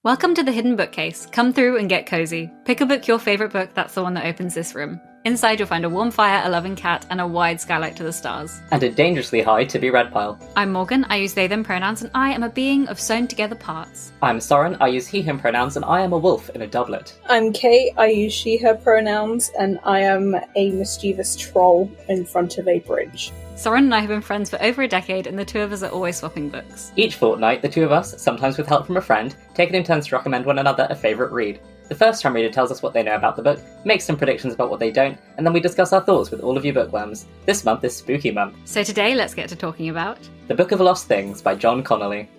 Welcome to the Hidden Bookcase. Come through and get cozy. Pick a book, your favourite book, that's the one that opens this room. Inside you'll find a warm fire, a loving cat, and a wide skylight to the stars. And a dangerously high to-be read pile. I'm Morgan, I use they them pronouns, and I am a being of sewn together parts. I'm Soren, I use he him pronouns, and I am a wolf in a doublet. I'm Kate, I use she her pronouns, and I am a mischievous troll in front of a bridge. Soren and I have been friends for over a decade, and the two of us are always swapping books. Each fortnight, the two of us, sometimes with help from a friend, take it in turns to recommend one another a favourite read. The first-time reader tells us what they know about the book, makes some predictions about what they don't, and then we discuss our thoughts with all of you bookworms. This month is Spooky Month. So today, let's get to talking about The Book of Lost Things by John Connolly.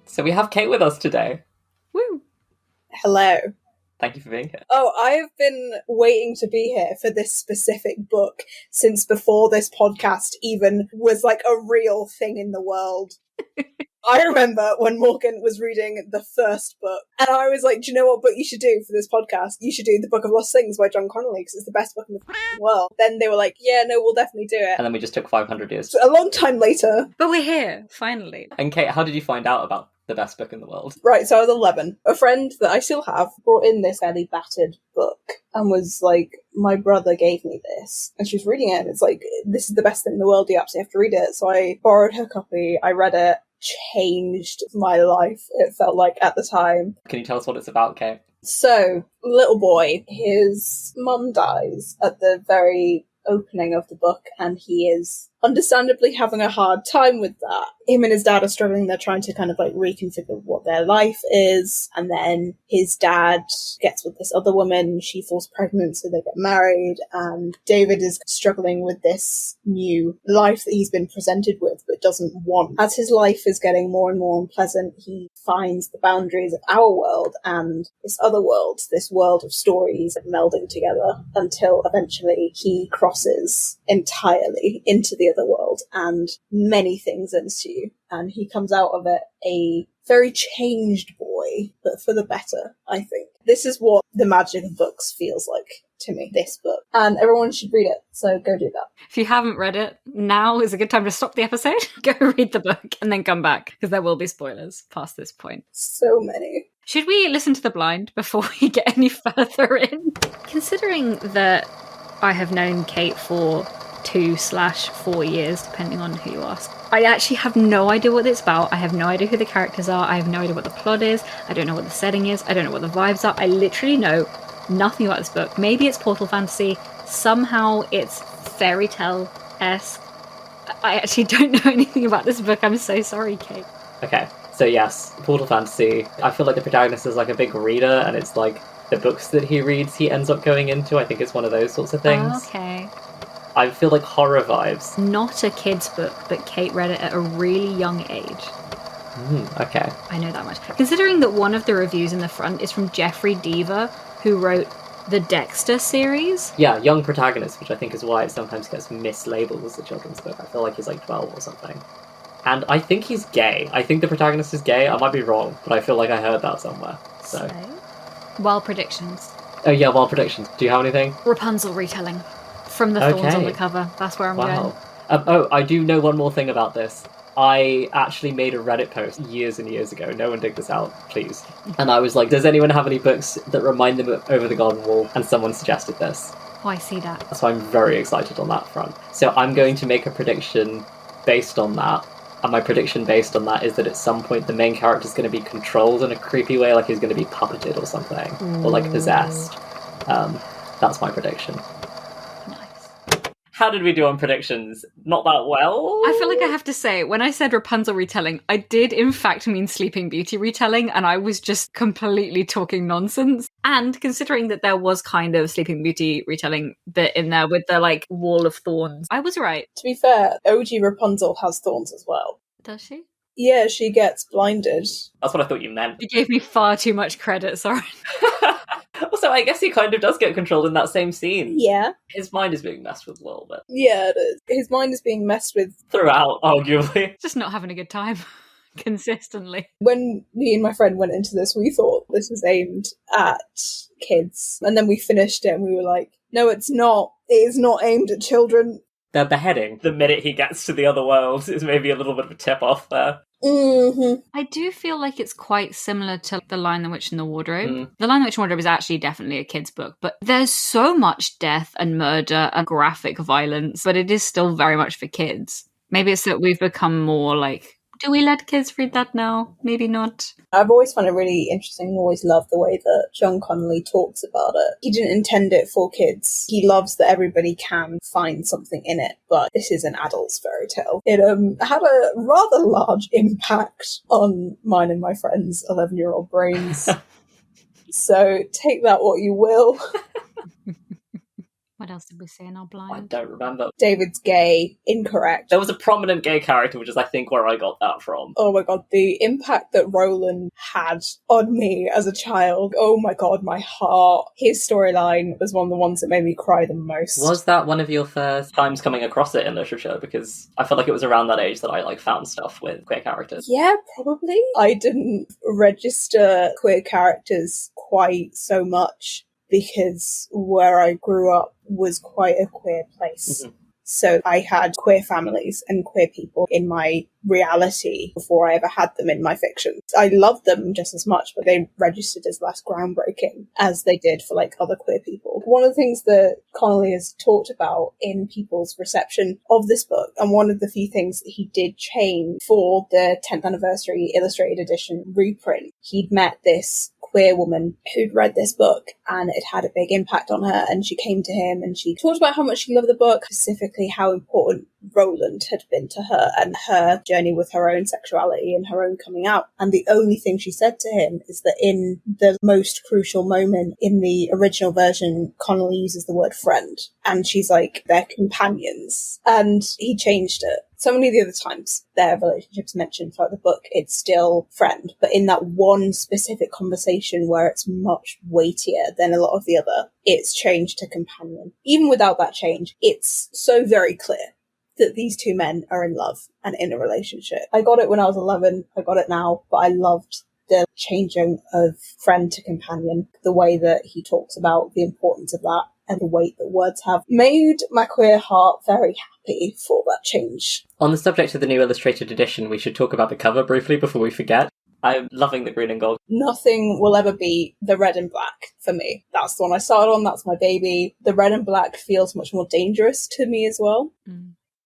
So we have Kate with us today. Woo! Hello. Thank you for being here. Oh, I've been waiting to be here for this specific book since before this podcast even was like a real thing in the world. I remember when Morgan was reading the first book, and I was like, do you know what book you should do for this podcast? You should do The Book of Lost Things by John Connolly, because it's the best book in the world. Then they were like, yeah, no, we'll definitely do it. And then we just took 500 years. So a long time later. But we're here, finally. And Kate, how did you find out about the best book in the world? Right, so I was 11. A friend that I still have brought in this fairly battered book and was like, my brother gave me this. And she was reading it, and it's like, this is the best thing in the world, you absolutely have to read it. So I borrowed her copy, I read it, changed my life, it felt like, at the time. Can you tell us what it's about, Kate? So, little boy, his mum dies at the very opening of the book, and he is understandably having a hard time with that. Him and his dad are struggling, they're trying to kind of like reconfigure what their life is, and then his dad gets with this other woman, she falls pregnant, so they get married, and David is struggling with this new life that he's been presented with but doesn't want. As his life is getting more and more unpleasant, he finds the boundaries of our world and this other world, this world of stories melding together until eventually he crosses entirely into the other world, and many things ensue, and he comes out of it a very changed boy, but for the better, I think. This is what the magic of books feels like to me, this book. And everyone should read it, so go do that. If you haven't read it, now is a good time to stop the episode, go read the book, and then come back, because there will be spoilers past this point. So many. Should we listen to the blind before we get any further in? Considering that I have known Kate for 2/4 years, depending on who you ask, I actually have no idea what it's about. I have no idea who the characters are. I have no idea what the plot is. I don't know what the setting is. I don't know what the vibes are. I literally know nothing about this book. Maybe it's portal fantasy. Somehow it's fairy tale-esque. I actually don't know anything about this book. I'm so sorry, Kate. Okay, so yes, portal fantasy. I feel like the protagonist is like a big reader, and it's like the books that he reads he ends up going into. I think it's one of those sorts of things. Okay. I feel like horror vibes. Not a kid's book, but Kate read it at a really young age. Okay. I know that much. Considering that one of the reviews in the front is from Jeffrey Deaver, who wrote the Dexter series. Yeah, young protagonist, which I think is why it sometimes gets mislabeled as a children's book. I feel like he's like 12 or something. And I think he's gay. I think the protagonist is gay. I might be wrong, but I feel like I heard that somewhere. So. Wild predictions. Oh yeah, wild predictions. Do you have anything? Rapunzel retelling. From the thorns on the cover. That's where I'm going. I do know one more thing about this. I actually made a Reddit post years and years ago. No one dig this out, please. And I was like, does anyone have any books that remind them of Over the Garden Wall? And someone suggested this. Oh, I see that. So I'm very excited on that front. So I'm going to make a prediction based on that. And my prediction based on that is that at some point the main character is going to be controlled in a creepy way, like he's going to be puppeted or something. Or like possessed. That's my prediction. How did we do on predictions? Not that well? I feel like I have to say, when I said Rapunzel retelling, I did in fact mean Sleeping Beauty retelling, and I was just completely talking nonsense. And considering that there was kind of Sleeping Beauty retelling bit in there with the, like, wall of thorns, I was right. To be fair, OG Rapunzel has thorns as well. Does she? Yeah, she gets blinded. That's what I thought you meant. You gave me far too much credit, sorry. Also, I guess he kind of does get controlled in that same scene. Yeah. His mind is being messed with a little bit. Yeah, it is. His mind is being messed with. Throughout, arguably. Just not having a good time. Consistently. When me and my friend went into this, we thought this was aimed at kids. And then we finished it and we were like, no, it's not. It is not aimed at children. The beheading, the minute he gets to the other world, is maybe a little bit of a tip-off there. I do feel like it's quite similar to The Lion, the Witch and the Wardrobe. Mm. The Lion, the Witch and the Wardrobe is actually definitely a kid's book, but there's so much death and murder and graphic violence, but it is still very much for kids. Maybe it's that we've become more like, do we let kids read that now? Maybe not. I've always found it really interesting, always loved the way that John Connolly talks about it. He didn't intend it for kids. He loves that everybody can find something in it, but this is an adult's fairy tale. It had a rather large impact on mine and my friends' 11-year-old brains. So take that what you will. What else did we say in our I blind? don't remember. David's gay. Incorrect. There was a prominent gay character, which is, I think, where I got that from. Oh my god, the impact that Roland had on me as a child. Oh my god, my heart. His storyline was one of the ones that made me cry the most. Was that one of your first times coming across it in literature? Because I felt like it was around that age that I found stuff with queer characters. Yeah, probably. I didn't register queer characters quite so much because where I grew up was quite a queer place. Mm-hmm. So I had queer families and queer people in my reality before I ever had them in my fiction. I loved them just as much, but they registered as less groundbreaking as they did for like other queer people. One of the things that Connolly has talked about in people's reception of this book, and one of the few things that he did change for the 10th anniversary illustrated edition reprint, he'd met this queer woman who'd read this book and it had a big impact on her, and she came to him and she talked about how much she loved the book, specifically how important Roland had been to her and her journey with her own sexuality and her own coming out. And the only thing she said to him is that in the most crucial moment in the original version, Connolly uses the word friend, and she's like, they're companions. And he changed it. So many of the other times their relationships mentioned throughout the book, it's still friend. But in that one specific conversation where it's much weightier than a lot of the other, it's changed to companion. Even without that change, it's so very clear that these two men are in love and in a relationship. I got it when I was 11, I got it now, but I loved the changing of friend to companion, the way that he talks about the importance of that and the weight that words have, made my queer heart very happy for that change. On the subject of the new illustrated edition, we should talk about the cover briefly before we forget. I'm loving the green and gold. Nothing will ever be the red and black for me. That's the one I started on, that's my baby. The red and black feels much more dangerous to me as well.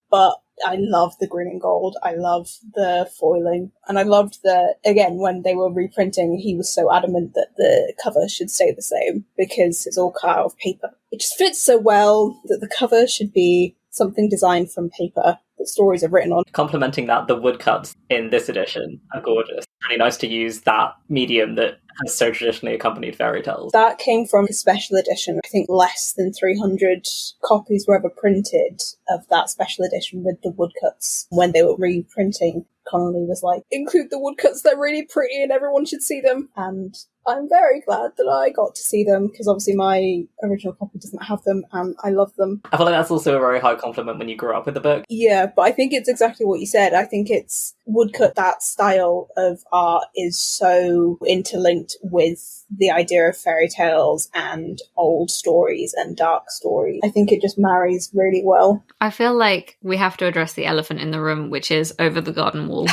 But I love the green and gold. I love the foiling. And I loved that, again, when they were reprinting, he was so adamant that the cover should stay the same because it's all cut out of paper. It just fits so well that the cover should be something designed from paper that stories are written on. Complementing that, the woodcuts in this edition are gorgeous. Really nice to use that medium that has so traditionally accompanied fairy tales. That came from a special edition. I think less than 300 copies were ever printed of that special edition with the woodcuts. When they were reprinting, Connolly was like, include the woodcuts, they're really pretty and everyone should see them. And I'm very glad that I got to see them because obviously my original copy doesn't have them and I love them. I feel like that's also a very high compliment when you grew up with the book. Yeah, but I think it's exactly what you said. I think it's woodcut, that style of art is so interlinked with the idea of fairy tales and old stories and dark stories. I think it just marries really well. I feel like we have to address the elephant in the room, which is Over the Garden Wall.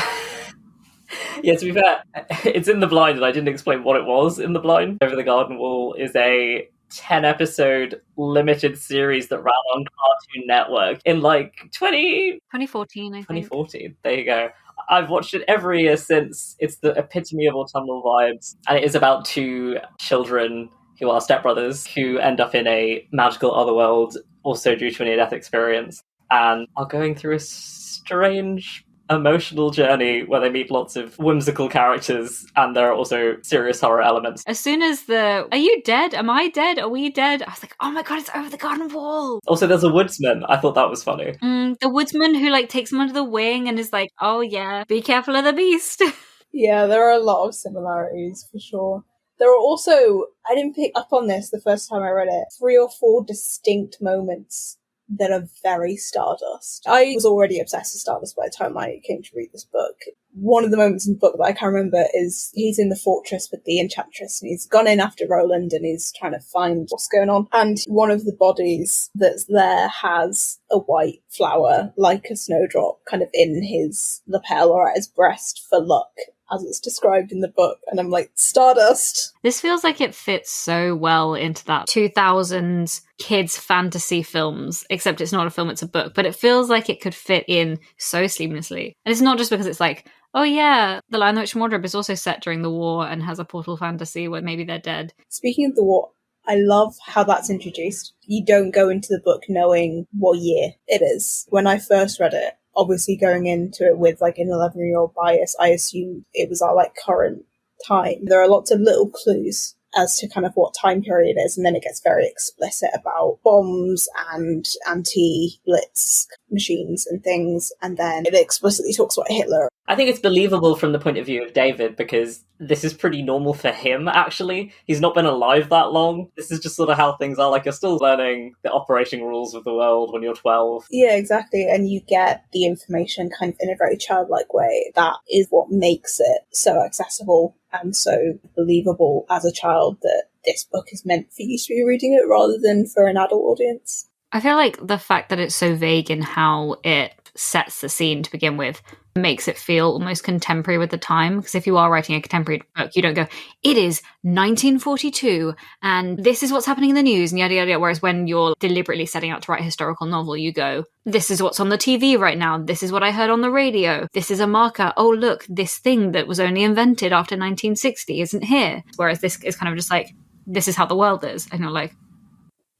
Yeah, to be fair, it's in the blind and I didn't explain what it was in the blind. Over the Garden Wall is a 10-episode limited series that ran on Cartoon Network in like 2014, I think. 2014. There you go. I've watched it every year since. It's the epitome of autumnal vibes. And it is about two children who are stepbrothers who end up in a magical otherworld, also due to a near-death experience, and are going through a strange emotional journey where they meet lots of whimsical characters, and there are also serious horror elements. As soon as are you dead? Am I dead? Are we dead? I was like, oh my god, it's Over the Garden Wall. Also, there's a woodsman. I thought that was funny. The woodsman who like takes him under the wing and is like, oh yeah, be careful of the beast. Yeah, there are a lot of similarities for sure. There are also, I didn't pick up on this the first time I read it, 3 or 4 distinct moments that are very Stardust. I was already obsessed with Stardust by the time I came to read this book. One of the moments in the book that I can remember is he's in the fortress with the Enchantress, and he's gone in after Roland and he's trying to find what's going on. And one of the bodies that's there has a white flower, like a snowdrop, kind of in his lapel or at his breast for luck, as it's described in the book. And I'm like, Stardust! This feels like it fits so well into that 2000s kids fantasy films, except it's not a film, it's a book. But it feels like it could fit in so seamlessly. And it's not just because it's like, oh yeah, The Lion, the Witch and Wardrobe is also set during the war and has a portal fantasy where maybe they're dead. Speaking of the war, I love how that's introduced. You don't go into the book knowing what year it is. When I first read it, obviously going into it with like an 11-year-old bias, I assumed it was our like current time. There are lots of little clues as to kind of what time period it is, and then it gets very explicit about bombs and anti-Blitz machines and things, and then it explicitly talks about Hitler. I think it's believable from the point of view of David, because this is pretty normal for him, actually. He's not been alive that long. This is just sort of how things are. Like, you're still learning the operating rules of the world when you're 12. Yeah, exactly. And you get the information kind of in a very childlike way. That is what makes it so accessible and so believable as a child, that this book is meant for you to be reading it rather than for an adult audience. I feel like the fact that it's so vague in how it sets the scene to begin with makes it feel almost contemporary with the time. Because if you are writing a contemporary book, you don't go, it is 1942 and this is what's happening in the news and yada yada. Whereas when you're deliberately setting out to write a historical novel, you go, this is what's on the TV right now. This is what I heard on the radio. This is a marker. Oh, look, this thing that was only invented after 1960 isn't here. Whereas this is kind of just like, this is how the world is. And you're like,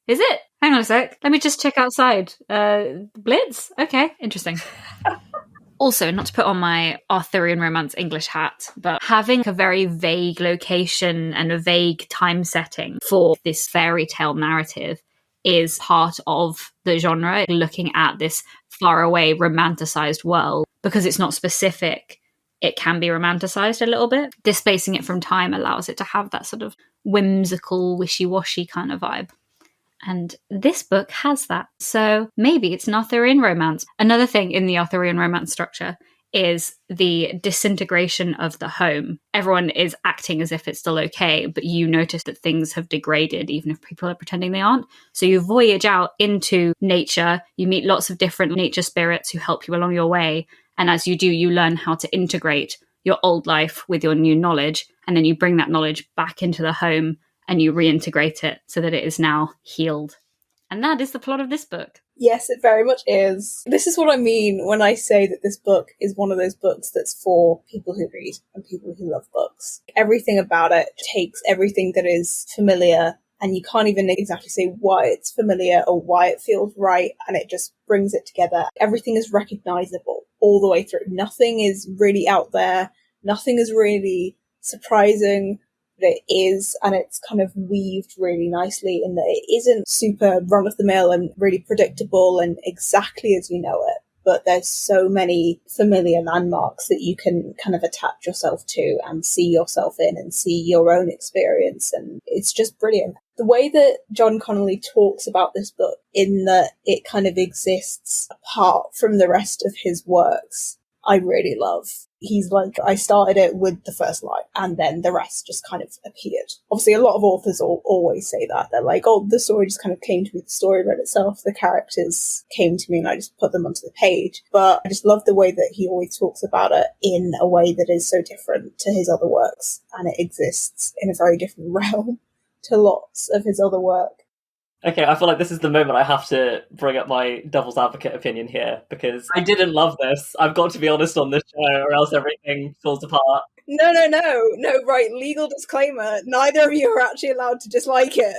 is it? Hang on a sec. Let me just check outside. Blitz? Okay, interesting. Also, not to put on my Arthurian romance English hat, but having a very vague location and a vague time setting for this fairy tale narrative is part of the genre, looking at this faraway romanticized world. Because it's not specific, it can be romanticized a little bit. Displacing it from time allows it to have that sort of whimsical, wishy-washy kind of vibe. And this book has that. So maybe it's an Arthurian romance. Another thing in the Arthurian romance structure is the disintegration of the home. Everyone is acting as if it's still okay, but you notice that things have degraded, even if people are pretending they aren't. So you voyage out into nature. You meet lots of different nature spirits who help you along your way. And as you do, you learn how to integrate your old life with your new knowledge. And then you bring that knowledge back into the home and you reintegrate it so that it is now healed. And that is the plot of this book. Yes, it very much is. This is what I mean when I say that this book is one of those books that's for people who read and people who love books. Everything about it takes everything that is familiar, and you can't even exactly say why it's familiar or why it feels right, and it just brings it together. Everything is recognizable all the way through. Nothing is really out there. Nothing is really surprising. It is, and it's kind of weaved really nicely in that it isn't super run-of-the-mill and really predictable and exactly as you know it, but there's so many familiar landmarks that you can kind of attach yourself to and see yourself in and see your own experience, and it's just brilliant. The way that John Connolly talks about this book, in that it kind of exists apart from the rest of his works, I really love. He's like, I started it with the first line, and then the rest just kind of appeared. Obviously, a lot of authors always say that. They're like, oh, the story just kind of came to me, the story read itself, the characters came to me, and I just put them onto the page. But I just love the way that he always talks about it in a way that is so different to his other works, and it exists in a very different realm to lots of his other work. Okay, I feel like this is the moment I have to bring up my devil's advocate opinion here, because I didn't love this. I've got to be honest on this show, or else everything falls apart. No, right, legal disclaimer. Neither of you are actually allowed to dislike it.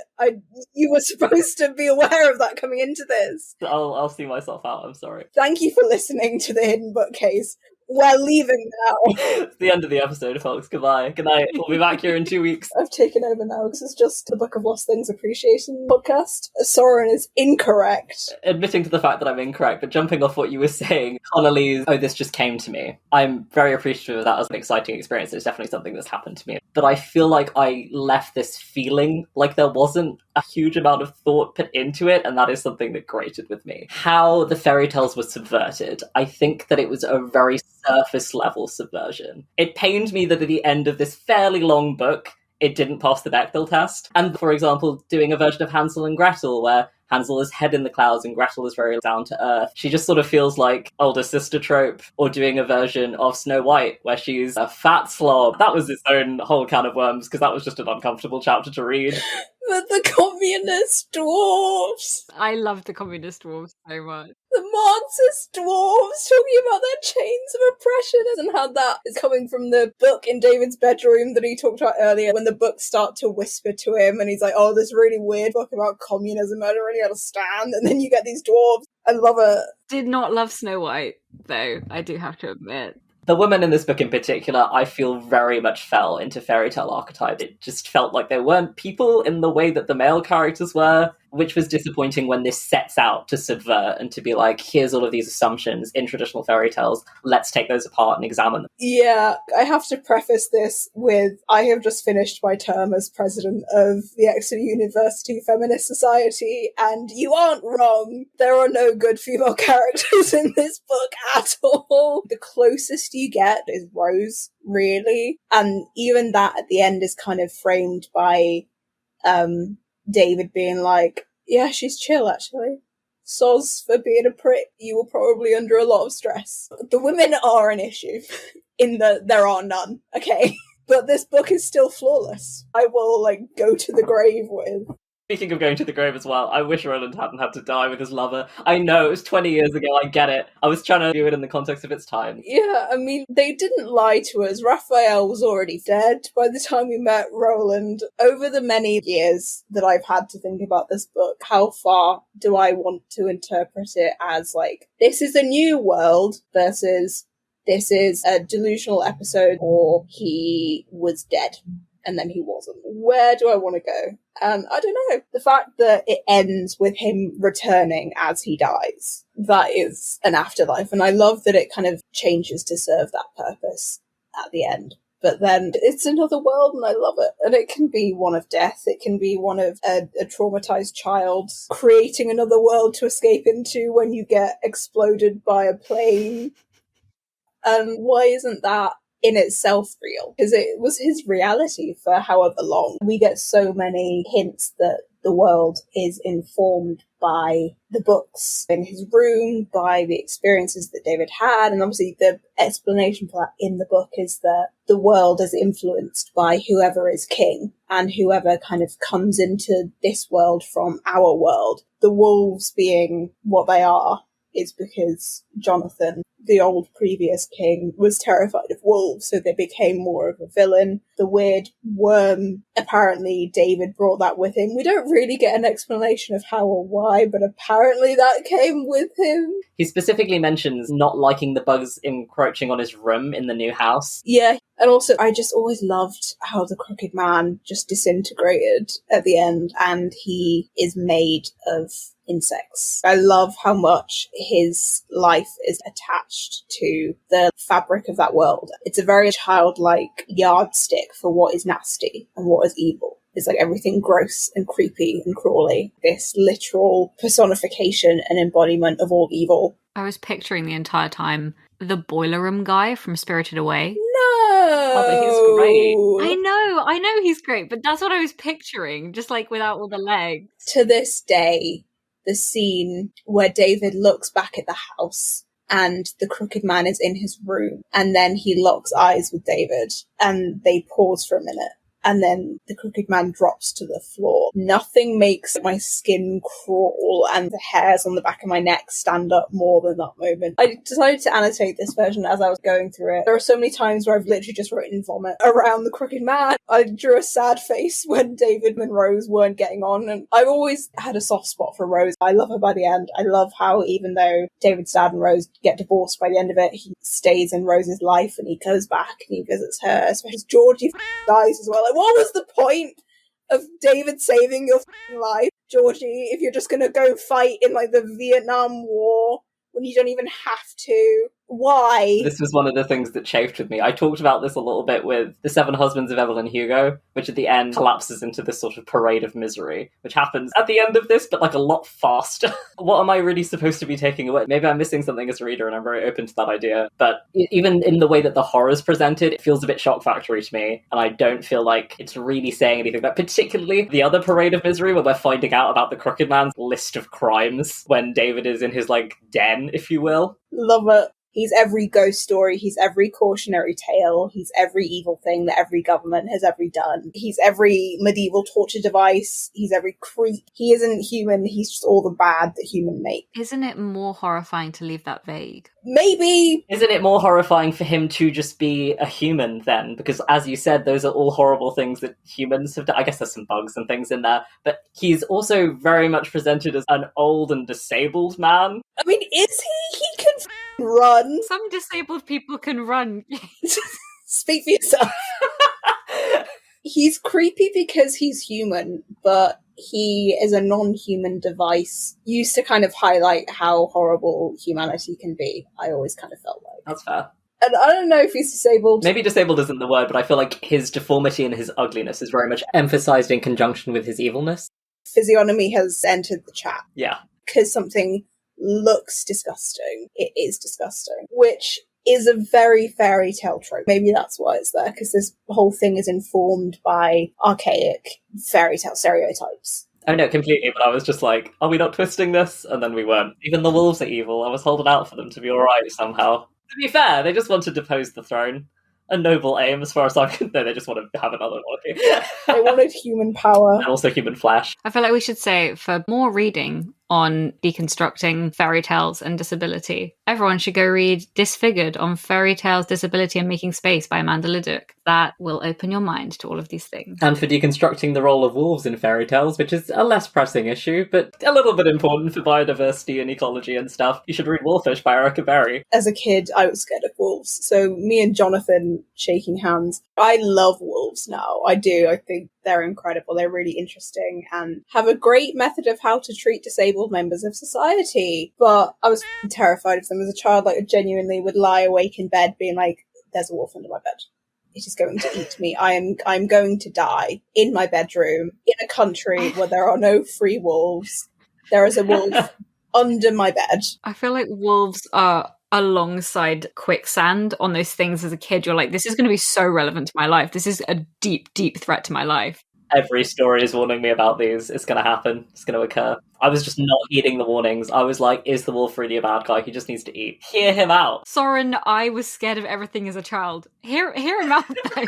You were supposed to be aware of that coming into this. I'll see myself out, I'm sorry. Thank you for listening to the Hidden Bookcase. We're leaving now. It's the end of the episode, folks. Goodbye. Good night. We'll be back here in 2 weeks. I've taken over now. This is just the Book of Lost Things Appreciation podcast. Soren is incorrect. Admitting to the fact that I'm incorrect, but jumping off what you were saying, Connolly's, oh, this just came to me. I'm very appreciative of that as an exciting experience. It's definitely something that's happened to me. But I feel like I left this feeling like there wasn't a huge amount of thought put into it, and that is something that grated with me. How the fairy tales were subverted, I think that it was a very surface level subversion. It pained me that at the end of this fairly long book, it didn't pass the Bechdel test. And for example, doing a version of Hansel and Gretel where Hansel is head in the clouds and Gretel is very down to earth. She just sort of feels like older sister trope, or doing a version of Snow White where she's a fat slob. That was its own whole can of worms, because that was just an uncomfortable chapter to read. But the communist dwarves! I love the communist dwarves so much. The Marxist dwarves talking about their chains of oppression and how that is coming from the book in David's bedroom that he talked about earlier, when the books start to whisper to him and he's like, oh, this really weird book about communism I don't really understand, and then you get these dwarves. I love it. Did not love Snow White, though, I do have to admit. The women in this book in particular, I feel very much fell into fairy tale archetype. It just felt like they weren't people in the way that the male characters were, which was disappointing when this sets out to subvert and to be like, here's all of these assumptions in traditional fairy tales, let's take those apart and examine them. Yeah, I have to preface this with, I have just finished my term as president of the Exeter University Feminist Society, and you aren't wrong. There are no good female characters in this book at all. The closest you get is Rose, really. And even that at the end is kind of framed by David being like, yeah, she's chill, actually. Soz for being a prick. You were probably under a lot of stress. The women are an issue, in that there are none, okay? But this book is still flawless. I will, go to the grave with. Speaking of going to the grave as well, I wish Roland hadn't had to die with his lover. I know, it was 20 years ago, I get it. I was trying to view it in the context of its time. Yeah, I mean, they didn't lie to us. Raphael was already dead by the time we met Roland. Over the many years that I've had to think about this book, how far do I want to interpret it as, this is a new world versus this is a delusional episode, or he was dead and then he wasn't. Where do I want to go? And I don't know. The fact that it ends with him returning as he dies, that is an afterlife. And I love that it kind of changes to serve that purpose at the end. But then it's another world and I love it. And it can be one of death. It can be one of a traumatized child creating another world to escape into when you get exploded by a plane. And why isn't that in itself real? Because it was his reality for however long. We get so many hints that the world is informed by the books in his room, by the experiences that David had, and obviously the explanation for that in the book is that the world is influenced by whoever is king and whoever kind of comes into this world from our world. The wolves being what they are is because Jonathan, the old previous king, was terrified of wolves, so they became more of a villain. The weird worm, apparently David brought that with him. We don't really get an explanation of how or why, but apparently that came with him. He specifically mentions not liking the bugs encroaching on his room in the new house. Yeah, and also I just always loved how the Crooked Man just disintegrated at the end, and he is made of insects. I love how much his life is attached to the fabric of that world. It's a very childlike yardstick for what is nasty and what is evil. It's like everything gross and creepy and crawly. This literal personification and embodiment of all evil. I was picturing the entire time the boiler room guy from Spirited Away. No! Oh, but he's great. I know he's great, but that's what I was picturing, just without all the legs. To this day, the scene where David looks back at the house and the Crooked Man is in his room, and then he locks eyes with David and they pause for a minute, and then the Crooked Man drops to the floor. Nothing makes my skin crawl and the hairs on the back of my neck stand up more than that moment. I decided to annotate this version as I was going through it. There are so many times where I've literally just written vomit around the Crooked Man. I drew a sad face when David and Rose weren't getting on, and I've always had a soft spot for Rose. I love her by the end. I love how even though David's dad and Rose get divorced by the end of it, he stays in Rose's life and he goes back and he visits her, especially Georgie dies as well. What was the point of David saving your life, Georgie, if you're just going to go fight in the Vietnam War when you don't even have to? Why? This was one of the things that chafed with me. I talked about this a little bit with The Seven Husbands of Evelyn Hugo, which at the end collapses into this sort of parade of misery, which happens at the end of this, but like a lot faster. What am I really supposed to be taking away? Maybe I'm missing something as a reader and I'm very open to that idea. But even in the way that the horror's presented, it feels a bit shock factory to me. And I don't feel like it's really saying anything. But particularly the other parade of misery where we're finding out about the Crooked Man's list of crimes when David is in his like den, if you will. Love it. He's every ghost story, he's every cautionary tale, he's every evil thing that every government has ever done. He's every medieval torture device, he's every creep. He isn't human, he's just all the bad that human make. Isn't it more horrifying to leave that vague? Maybe. Isn't it more horrifying for him to just be a human then? Because as you said, those are all horrible things that humans have done. I guess there's some bugs and things in there, but he's also very much presented as an old and disabled man. I mean, is he? He can run. Some disabled people can run. Speak for yourself. He's creepy because he's human, but he is a non-human device used to kind of highlight how horrible humanity can be. I always kind of felt like. That's fair. And I don't know if he's disabled. Maybe disabled isn't the word, but I feel like his deformity and his ugliness is very much emphasized in conjunction with his evilness. Physiognomy has entered the chat. Yeah. Because something looks disgusting. It is disgusting. Which is a very fairy tale trope. Maybe that's why it's there, because this whole thing is informed by archaic fairy tale stereotypes. Oh no, completely, but I was just like, are we not twisting this? And then we weren't. Even the wolves are evil. I was holding out for them to be alright somehow. To be fair, they just want to depose the throne. A noble aim, as far as I'm concerned. No, they just want to have another monarchy. They wanted human power. And also human flesh. I feel like we should say, for more reading on deconstructing fairy tales and disability, everyone should go read Disfigured on Fairy Tales, Disability and Making Space by Amanda Leduc. That will open your mind to all of these things. And for deconstructing the role of wolves in fairy tales, which is a less pressing issue, but a little bit important for biodiversity and ecology and stuff, you should read Wolfish by Erica Berry. As a kid, I was scared of wolves. So me and Jonathan shaking hands. I love wolves now. I do. I think they're incredible. They're really interesting and have a great method of how to treat disabled members of society. But I was terrified of them as a child. Like, I genuinely would lie awake in bed being like, there's a wolf under my bed. It is going to eat me. I'm going to die in my bedroom in a country where there are no free wolves. There is a wolf under my bed. I feel like wolves are alongside quicksand on those things as a kid. You're like, this is going to be so relevant to my life. This is a deep, deep threat to my life. Every story is warning me about these. It's going to happen. It's going to occur. I was just not heeding the warnings. I was like, is the wolf really a bad guy? He just needs to eat. Hear him out. Soren, I was scared of everything as a child. Hear him out, though.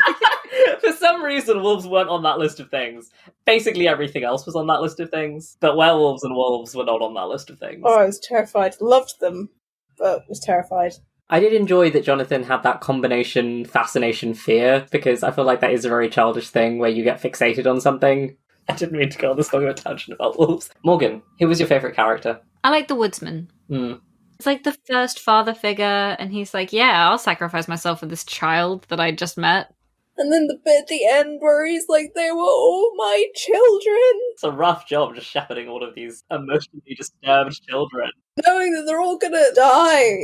For some reason, wolves weren't on that list of things. Basically, everything else was on that list of things. But werewolves and wolves were not on that list of things. Oh, I was terrified. Loved them, but was terrified. I did enjoy that Jonathan had that combination fascination fear, because I feel like that is a very childish thing where you get fixated on something. I didn't mean to go on this long of a tangent about wolves. Morgan, who was your favourite character? I like the woodsman. It's like the first father figure, and he's like, yeah, I'll sacrifice myself for this child that I just met. And then the bit at the end where he's like, they were all my children. It's a rough job just shepherding all of these emotionally disturbed children. Knowing that they're all gonna die.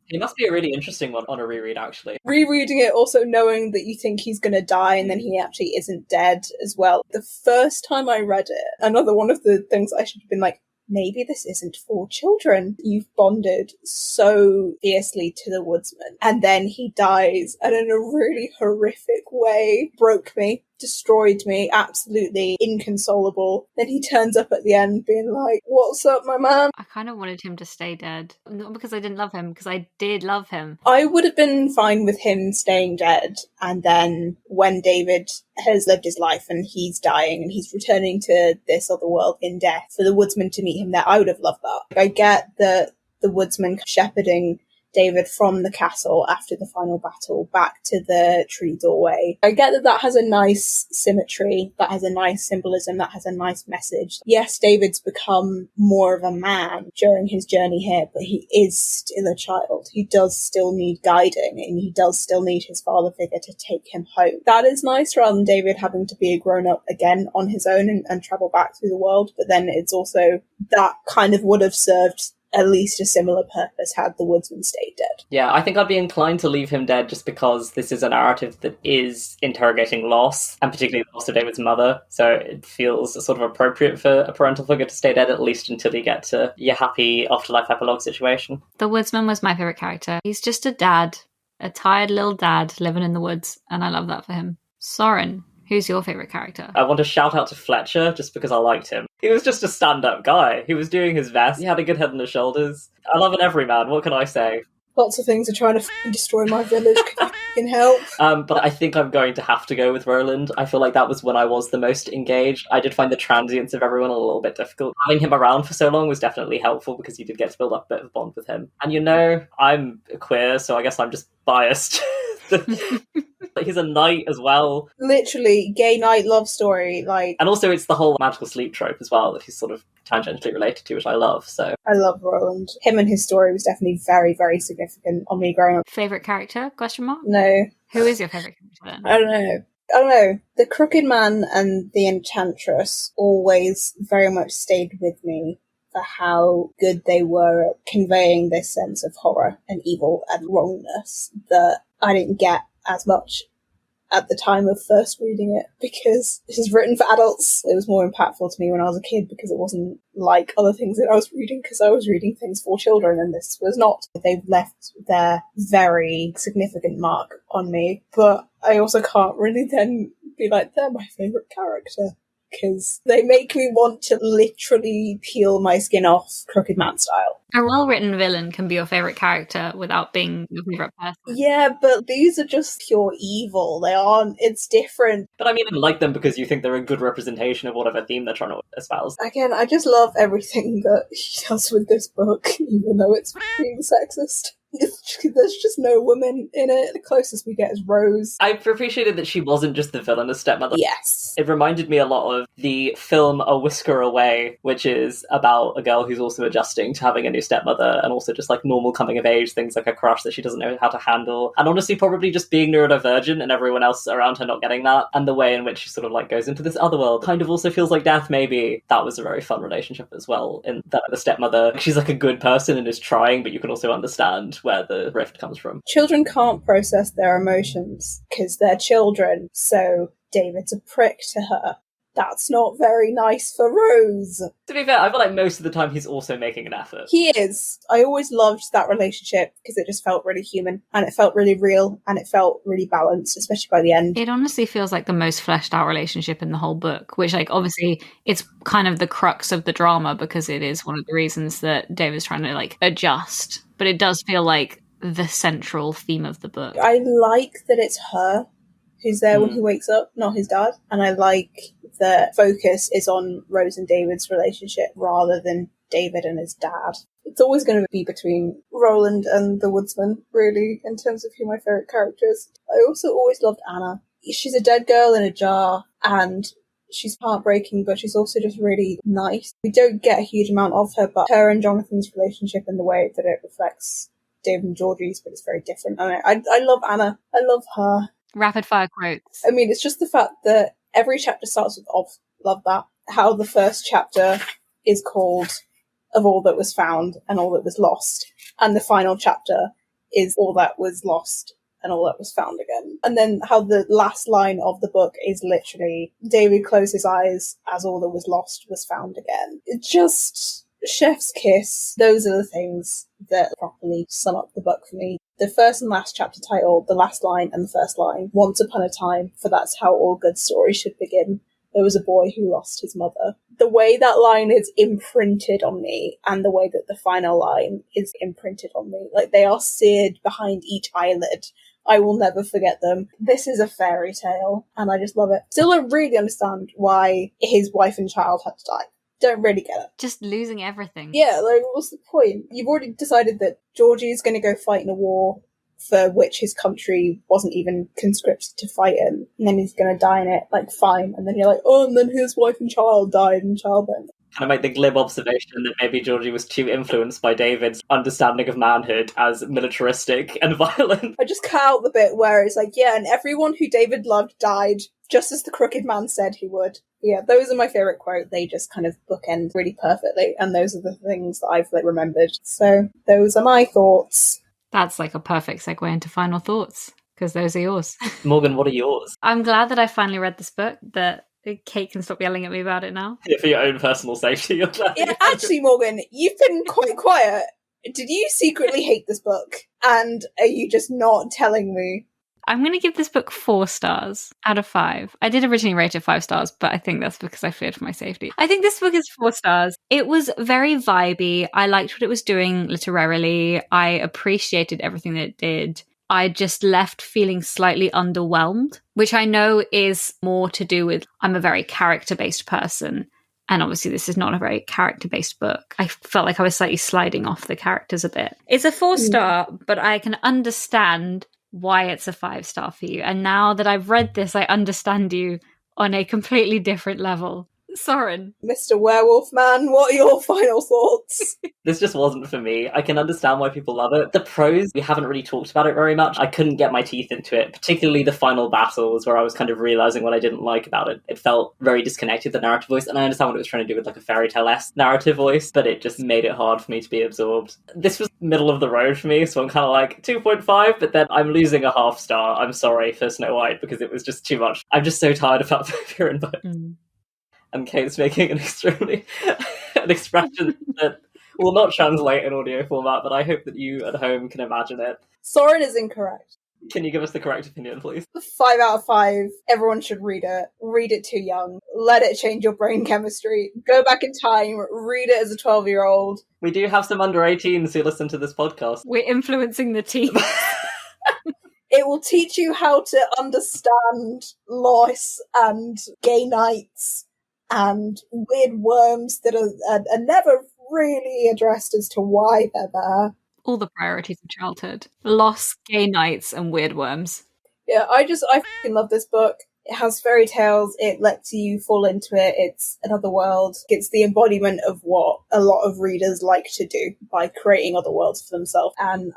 It must be a really interesting one on a reread, actually. Rereading it, also knowing that you think he's gonna die and then he actually isn't dead as well. The first time I read it, another one of the things I should have been like, maybe this isn't for children. You've bonded so fiercely to the woodsman. And then he dies, and in a really horrific way, broke me, destroyed me, absolutely inconsolable. Then he turns up at the end being like, what's up, my man? I kind of wanted him to stay dead. Not because I didn't love him, because I did love him. I would have been fine with him staying dead, and then when David has lived his life and he's dying and he's returning to this other world in death, for the woodsman to meet him there, I would have loved that. I get that the woodsman shepherding David from the castle after the final battle back to the tree doorway. I get that that has a nice symmetry, that has a nice symbolism, that has a nice message. Yes, David's become more of a man during his journey here, but he is still a child. He does still need guiding, and he does still need his father figure to take him home. That is nice, rather than David having to be a grown-up again on his own and travel back through the world. But then it's also, that kind of would have served at least a similar purpose had the woodsman stayed dead. Yeah, I think I'd be inclined to leave him dead just because this is a narrative that is interrogating loss, and particularly the loss of David's mother, so it feels sort of appropriate for a parental figure to stay dead, at least until you get to your happy afterlife epilogue situation. The woodsman was my favourite character. He's just a dad, a tired little dad living in the woods, and I love that for him. Soren, who's your favourite character? I want to shout out to Fletcher just because I liked him. He was just a stand-up guy. He was doing his best. He had a good head on his shoulders. I love an everyman, what can I say? Lots of things are trying to destroy my village. Can you help? But I think I'm going to have to go with Roland. I feel like that was when I was the most engaged. I did find the transience of everyone a little bit difficult. Having him around for so long was definitely helpful because you did get to build up a bit of a bond with him. And I'm queer, so I guess I'm just biased. He's a knight as well. Literally, gay knight love story. And also it's the whole magical sleep trope as well that he's sort of tangentially related to, which I love. So I love Roland. Him and his story was definitely very, very significant on me growing up. Favourite character? Question mark? No. Who is your favourite character then? I don't know. The Crooked Man and the Enchantress always very much stayed with me for how good they were at conveying this sense of horror and evil and wrongness that I didn't get as much at the time of first reading it, because this is written for adults. It was more impactful to me when I was a kid because it wasn't like other things that I was reading, because I was reading things for children and this was not. They've left their very significant mark on me, but I also can't really then be like, they're my favourite character, because they make me want to literally peel my skin off Crooked Man style. A well-written villain can be your favourite character without being your favourite person. Yeah, but these are just pure evil. They aren't, it's different. But I mean, I like them because you think they're a good representation of whatever theme they're trying to espouse. Again, I just love everything that he does with this book, even though it's being sexist. There's just no women in it. The closest we get is Rose. I appreciated that she wasn't just the villainous stepmother. Yes. It reminded me a lot of the film A Whisker Away, which is about a girl who's also adjusting to having a new stepmother, and also just like normal coming of age things like a crush that she doesn't know how to handle, and honestly probably just being neurodivergent and everyone else around her not getting that, and the way in which she sort of like goes into this other world kind of also feels like death. Maybe that was a very fun relationship as well, in that the stepmother, she's like a good person and is trying, but you can also understand where the rift comes from. Children can't process their emotions because they're children, so David's a prick to her. That's not very nice for Rose. To be fair, I feel like most of the time he's also making an effort. He is. I always loved that relationship because it just felt really human, and it felt really real, and it felt really balanced, especially by the end. It honestly feels like the most fleshed out relationship in the whole book, which like obviously it's kind of the crux of the drama because it is one of the reasons that David's trying to like adjust. But it does feel like the central theme of the book. I like that it's her who's there when he wakes up, not his dad. And I like the focus is on Rose and David's relationship rather than David and his dad. It's always going to be between Roland and the woodsman, really, in terms of who my favourite character is. I also always loved Anna. She's a dead girl in a jar, and she's heartbreaking, but she's also just really nice. We don't get a huge amount of her, but her and Jonathan's relationship and the way that it reflects David and Georgie's, but it's very different. I love Anna. I love her. Rapid fire quotes. I mean, it's just the fact that every chapter starts with "of." Love that. How the first chapter is called "Of All That Was Found and All That Was Lost," and the final chapter is "All That Was Lost and All That Was Found Again." And then how the last line of the book is literally David closed his eyes as all that was lost was found again. It's just chef's kiss. Those are the things that properly sum up the book for me. The first and last chapter title, the last line and the first line, once upon a time, for that's how all good stories should begin. There was a boy who lost his mother. The way that line is imprinted on me, and the way that the final line is imprinted on me, like they are seared behind each eyelid. I will never forget them. This is a fairy tale, and I just love it. Still don't really understand why his wife and child had to die. Don't really get it. Just losing everything. Yeah, like, what's the point? You've already decided that Georgie is going to go fight in a war for which his country wasn't even conscripted to fight in, and then he's going to die in it, like, fine. And then you're like, oh, and then his wife and child died in childbirth. Kind of make the glib observation that maybe Georgie was too influenced by David's understanding of manhood as militaristic and violent. I just cut out the bit where it's like, yeah, and everyone who David loved died. just as the crooked man said he would. Yeah, those are my favourite quote. They just kind of bookend really perfectly, and those are the things that I've remembered. So those are my thoughts. That's like a perfect segue into final thoughts, because those are yours. Morgan, what are yours? I'm glad that I finally read this book, that Kate can stop yelling at me about it now. Yeah, for your own personal safety, you're glad. Yeah, actually, Morgan, you've been quite quiet. Did you secretly hate this book? And are you just not telling me? I'm going to give this book 4 stars out of 5. I did originally rate it 5 stars, but I think that's because I feared for my safety. I think this book is 4 stars. It was very vibey. I liked what it was doing literarily. I appreciated everything that it did. I just left feeling slightly underwhelmed, which I know is more to do with I'm a very character-based person. And obviously this is not a very character-based book. I felt like I was slightly sliding off the characters a bit. It's a 4-star, but I can understand why it's a 5-star for you. And now that I've read this, I understand you on a completely different level. Soren. Mr. Werewolf Man, what are your final thoughts? This just wasn't for me. I can understand why people love it. The prose, we haven't really talked about it very much. I couldn't get my teeth into it, particularly the final battles where I was kind of realising what I didn't like about it. It felt very disconnected, the narrative voice, and I understand what it was trying to do with like a fairy tale-esque narrative voice, but it just made it hard for me to be absorbed. This was middle of the road for me, so I'm kind of like 2.5, but then I'm losing a half star. I'm sorry for Snow White, because it was just too much. I'm just so tired of Fear and Bone. And Kate's making an expression that will not translate in audio format, but I hope that you at home can imagine it. Soren is incorrect. Can you give us the correct opinion, please? 5 out of 5. Everyone should read it. Read it too young. Let it change your brain chemistry. Go back in time. Read it as a 12-year-old. We do have some under 18s who listen to this podcast. We're influencing the teens. It will teach you how to understand loss and gay nights and weird worms that are never really addressed as to why they're there. All the priorities of childhood. Loss, gay nights, and weird worms. Yeah, I fucking love this book. It has fairy tales. It lets you fall into it. It's another world. It's the embodiment of what a lot of readers like to do by creating other worlds for themselves. And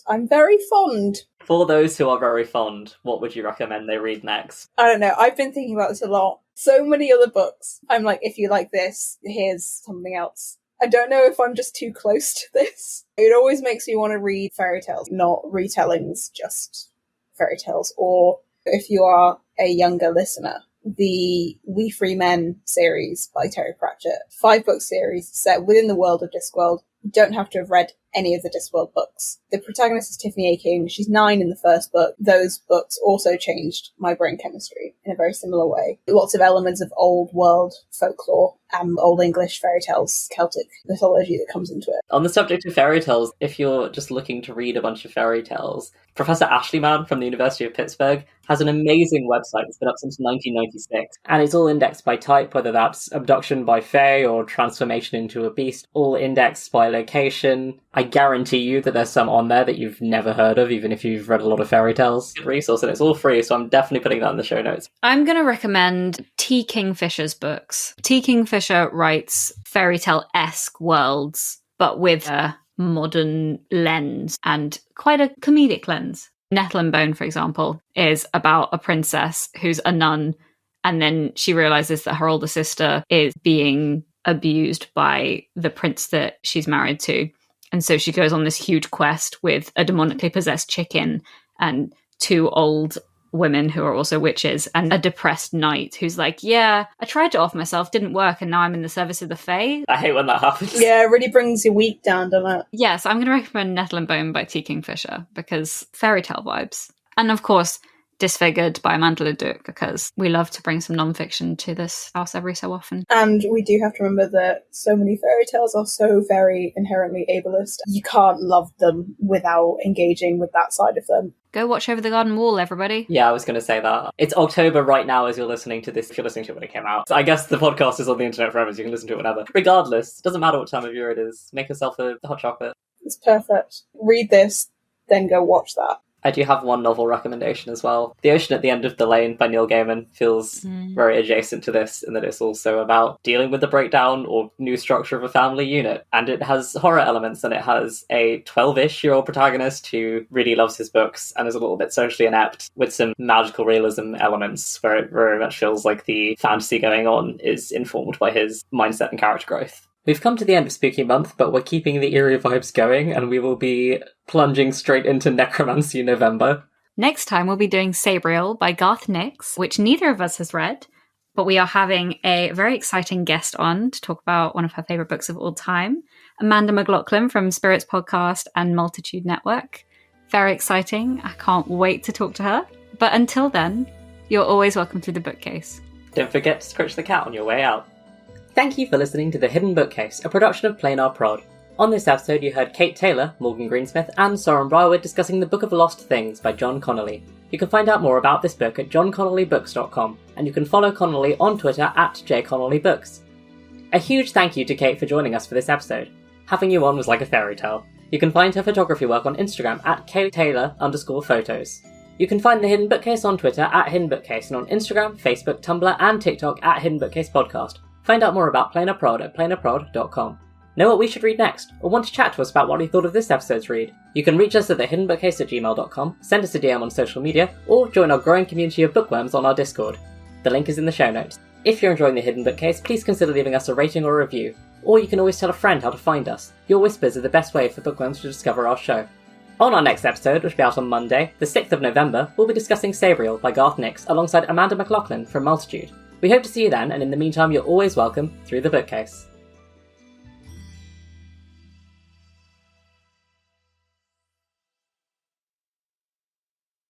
I'm very fond. For those who are very fond, what would you recommend they read next? I don't know. I've been thinking about this a lot. So many other books. I'm like, if you like this, here's something else. I don't know if I'm just too close to this. It always makes me want to read fairy tales, not retellings, just fairy tales. Or if you are a younger listener, the We Free Men series by Terry Pratchett. 5-book series set within the world of Discworld. You don't have to have read any of the Discworld books. The protagonist is Tiffany Aching. She's 9 in the first book. Those books also changed my brain chemistry in a very similar way. Lots of elements of old world folklore and Old English fairy tales, Celtic mythology that comes into it. On the subject of fairy tales, if you're just looking to read a bunch of fairy tales, Professor Ashleyman from the University of Pittsburgh has an amazing website that's been up since 1996, and it's all indexed by type, whether that's abduction by fae or transformation into a beast, all indexed by location. I guarantee you that there's some on there that you've never heard of, even if you've read a lot of fairy tales. Good resource, and it's all free, so I'm definitely putting that in the show notes. I'm going to recommend T. Kingfisher's books. T. Kingfisher writes fairy tale-esque worlds, but with a modern lens and quite a comedic lens. Nettle and Bone, for example, is about a princess who's a nun, and then she realizes that her older sister is being abused by the prince that she's married to. And so she goes on this huge quest with a demonically possessed chicken and 2 old women who are also witches and a depressed knight who's like, yeah, I tried to off myself, didn't work, and now I'm in the service of the Fae. I hate when that happens. Yeah, it really brings your week down, doesn't it? Yes, I'm going to recommend Nettle and Bone by T. Kingfisher because fairy tale vibes. And of course, Disfigured by Amanda Leduc, because we love to bring some non-fiction to this house every so often. And we do have to remember that so many fairy tales are so very inherently ableist. You can't love them without engaging with that side of them. Go watch Over the Garden Wall, everybody. Yeah, I was going to say that. It's October right now as you're listening to this, if you're listening to it when it came out. So I guess the podcast is on the internet forever, so you can listen to it whenever. Regardless, it doesn't matter what time of year it is. Make yourself a hot chocolate. It's perfect. Read this, then go watch that. I do have one novel recommendation as well. The Ocean at the End of the Lane by Neil Gaiman feels very adjacent to this in that it's also about dealing with the breakdown or new structure of a family unit. And it has horror elements, and it has a 12-ish-year-old protagonist who really loves his books and is a little bit socially inept, with some magical realism elements where it very much feels like the fantasy going on is informed by his mindset and character growth. We've come to the end of Spooky Month, but we're keeping the eerie vibes going, and we will be plunging straight into Necromancy in November. Next time we'll be doing Sabriel by Garth Nix, which neither of us has read, but we are having a very exciting guest on to talk about one of her favourite books of all time, Amanda McLaughlin from Spirits Podcast and Multitude Network. Very exciting. I can't wait to talk to her. But until then, you're always welcome to the bookcase. Don't forget to scratch the cat on your way out. Thank you for listening to The Hidden Bookcase, a production of Planar Prod. On this episode you heard Kate Taylor, Morgan Greensmith, and Soren Briarwood discussing The Book of Lost Things by John Connolly. You can find out more about this book at johnconnellybooks.com, and you can follow Connolly on Twitter at jconnollybooks. A huge thank you to Kate for joining us for this episode. Having you on was like a fairy tale. You can find her photography work on Instagram at ktaylor_photos. You can find The Hidden Bookcase on Twitter at Hidden Bookcase, and on Instagram, Facebook, Tumblr, and TikTok at Hidden Bookcase Podcast. Find out more about Planar Prod at planarprod.com. Know what we should read next, or want to chat to us about what you thought of this episode's read? You can reach us at thehiddenbookcase@gmail.com, send us a DM on social media, or join our growing community of bookworms on our Discord. The link is in the show notes. If you're enjoying The Hidden Bookcase, please consider leaving us a rating or a review, or you can always tell a friend how to find us. Your whispers are the best way for bookworms to discover our show. On our next episode, which will be out on Monday, the 6th of November, we'll be discussing Sabriel by Garth Nix alongside Amanda McLaughlin from Multitude. We hope to see you then, and in the meantime you're always welcome through the bookcase.